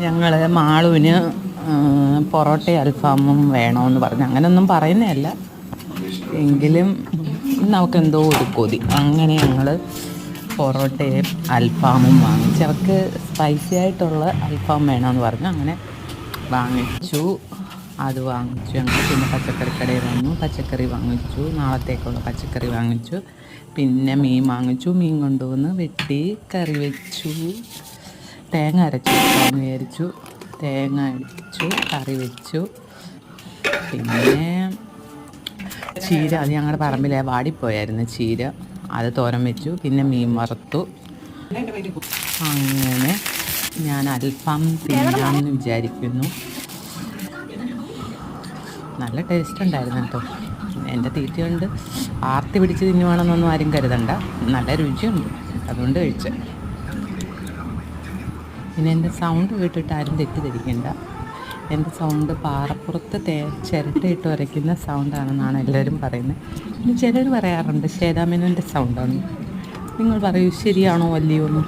ഞങ്ങൾ മാളുവിന് പൊറോട്ടയും അൽഫാമും വേണമെന്ന് പറഞ്ഞു. അങ്ങനെയൊന്നും പറയുന്നതല്ല, എങ്കിലും നമുക്കെന്തോ ഒരു കൊതി. അങ്ങനെ ഞങ്ങൾ പൊറോട്ടയും അൽഫാമും വാങ്ങിച്ചു. അവർക്ക് സ്പൈസി ആയിട്ടുള്ള അൽഫാം വേണമെന്ന് പറഞ്ഞു. അങ്ങനെ വാങ്ങിച്ചു. അത് വാങ്ങിച്ചു ഞങ്ങൾ. പിന്നെ പച്ചക്കറി കടയിൽ വന്നു, പച്ചക്കറി വാങ്ങിച്ചു. നാളത്തേക്കുള്ള പച്ചക്കറി വാങ്ങിച്ചു. പിന്നെ മീൻ വാങ്ങിച്ചു. മീൻ കൊണ്ടുവന്ന് വെട്ടി കറി വെച്ചു. തേങ്ങ അരച്ചു വെക്കാമെന്ന് വിചാരിച്ചു. തേങ്ങ അരച്ചു കറി വെച്ചു. പിന്നെ ചീര, അത് ഞങ്ങളുടെ പറമ്പിലെ വാടിപ്പോയായിരുന്നു ചീര, അത് തോരൻ വെച്ചു. പിന്നെ മീൻ വറുത്തു. അങ്ങനെ ഞാൻ അൽഫാം തിന്നാമെന്ന് വിചാരിക്കുന്നു. നല്ല ടേസ്റ്റ് ഉണ്ടായിരുന്നു കേട്ടോ. എൻ്റെ തീറ്റ കൊണ്ട് ആർത്തി പിടിച്ച് തിന്നുവാണെന്നൊന്നും ആരും കരുതണ്ട, നല്ല രുചിയുണ്ട്, അതുകൊണ്ട് കഴിച്ചത്. പിന്നെ എൻ്റെ സൗണ്ട് കേട്ടിട്ട് ആരും തെറ്റിദ്ധരിക്കണ്ട. എൻ്റെ സൗണ്ട് പാറപ്പുറത്ത് ചിരട്ടയിട്ട് ഉരയ്ക്കുന്ന സൗണ്ടാണെന്നാണ് എല്ലാവരും പറയുന്നത്. പിന്നെ ചിലർ പറയാറുണ്ട് ശ്വേതാ മേനോൻ്റെ സൗണ്ടാണ്. നിങ്ങൾ പറയൂ, ശരിയാണോ അല്ലയോ എന്ന്.